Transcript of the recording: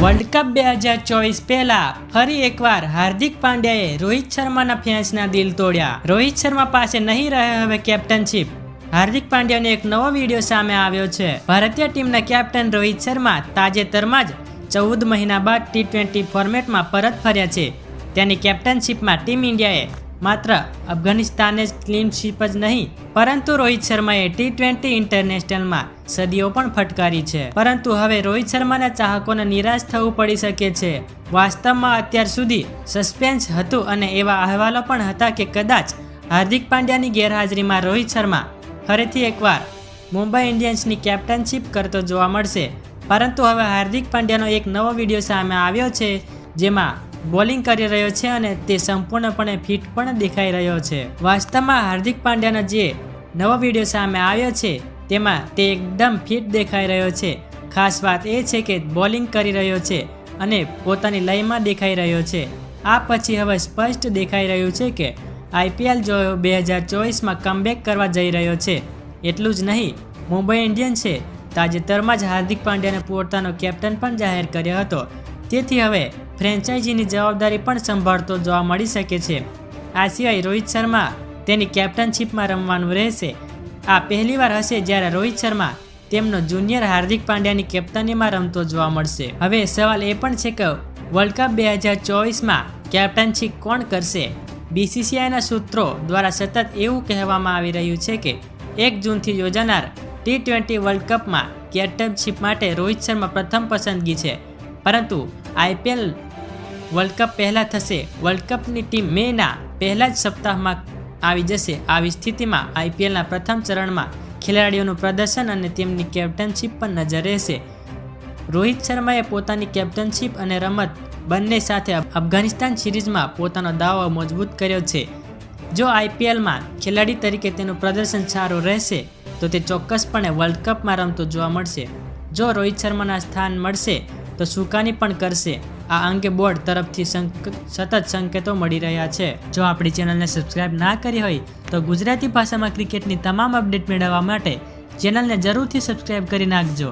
World cup 2024 પહેલા ફરી એકવાર હાર્દિક પાંડ્યાએ રોહિત શર્માના ફેન્સના દિલ તોડ્યા। રોહિત શર્મા પાસે નહીં રહે હવે કેપ્ટનશીપ। હાર્દિક પાંડ્યાનો એક નવો વિડીયો સામે આવ્યો છે। ભારતીય ટીમના કેપ્ટન રોહિત શર્મા તાજેતરમાં જ 14 મહિના બાદ T20 ફોર્મેટમાં પરત ફર્યા છે। તેની કેપ્ટનશીપમાં ટીમ ઇન્ડિયાએ માત્ર અફઘાનિસ્તાને જ ક્લીન સ્વીપ જ નહીં પરંતુ રોહિત શર્માએ T20 ઇન્ટરનેશનલમાં સદીઓ પણ ફટકારી છે। પરંતુ હવે રોહિત શર્માના ચાહકોને નિરાશ થવું પડી શકે છે। વાસ્તવમાં અત્યાર સુધી સસ્પેન્સ હતું અને એવા અહેવાલો પણ હતા કે કદાચ હાર્દિક પાંડ્યાની ગેરહાજરીમાં રોહિત શર્મા ફરીથી એકવાર મુંબઈ ઇન્ડિયન્સની કેપ્ટનશીપ કરતો જોવા મળશે। પરંતુ હવે હાર્દિક પાંડ્યાનો એક નવો વિડીયો સામે આવ્યો છે જેમાં બોલિંગ કરી રહ્યો છે અને તે સંપૂર્ણપણે ફિટ પણ દેખાઈ રહ્યો છે। વાસ્તવમાં હાર્દિક પાંડ્યાનો જે નવો વિડીયો સામે આવ્યો છે તેમાં તે એકદમ ફિટ દેખાઈ રહ્યો છે। ખાસ વાત એ છે કે બોલિંગ કરી રહ્યો છે અને પોતાની લયમાં દેખાઈ રહ્યો છે। આ પછી હવે સ્પષ્ટ દેખાઈ રહ્યું છે કે IPL જો 2024માં કમબેક કરવા જઈ રહ્યો છે। એટલું જ નહીં, મુંબઈ ઇન્ડિયન્સે તાજેતરમાં જ હાર્દિક પાંડ્યાને પોતાનો કેપ્ટન પણ જાહેર કર્યો હતો। તેથી હવે ફ્રેન્ચાઇઝીની જવાબદારી પણ સંભાળતો જોવા મળી શકે છે। આ સિવાય રોહિત શર્મા તેની કેપ્ટનશીપમાં રમવાનું રહેશે। આ પહેલીવાર હશે જ્યારે રોહિત શર્મા તેમનો જુનિયર હાર્દિક પાંડ્યાની કેપ્ટનીમાં રમતો જોવા મળશે। હવે સવાલ એ પણ છે કે વર્લ્ડ કપ 2024માં કેપ્ટનશીપ કોણ કરશે? BCCIના સૂત્રો દ્વારા સતત એવું કહેવામાં આવી રહ્યું છે કે 1 જૂનથી યોજાનાર T20 વર્લ્ડ કપમાં કેપ્ટનશીપ માટે રોહિત શર્મા પ્રથમ પસંદગી છે। પરંતુ IPL વર્લ્ડ કપ પહેલાં થશે। વર્લ્ડ કપની ટીમ મેના પહેલા જ સપ્તાહમાં આવી જશે। આવી સ્થિતિમાં IPLના પ્રથમ ચરણમાં ખેલાડીઓનું પ્રદર્શન અને તેમની કેપ્ટનશીપ પર નજર રહેશે। રોહિત શર્માએ પોતાની કેપ્ટનશીપ અને રમત બંને સાથે અફઘાનિસ્તાન સિરીઝમાં પોતાનો દાવો મજબૂત કર્યો છે। જો IPLમાં ખેલાડી તરીકે તેનું પ્રદર્શન સારું રહેશે તો તે ચોક્કસપણે વર્લ્ડ કપમાં રમતો જોવા મળશે। જો રોહિત શર્માના સ્થાન મળશે તો સુકાની પણ કરશે। આ અંગે બોર્ડ તરફથી સતત સંકેતો મળી રહ્યા છે। જો આપણી ચેનલને સબસ્ક્રાઇબ ના કરી હોય તો ગુજરાતી ભાષામાં ક્રિકેટની તમામ અપડેટ મેળવવા માટે ચેનલને જરૂરથી સબસ્ક્રાઇબ કરી નાખજો।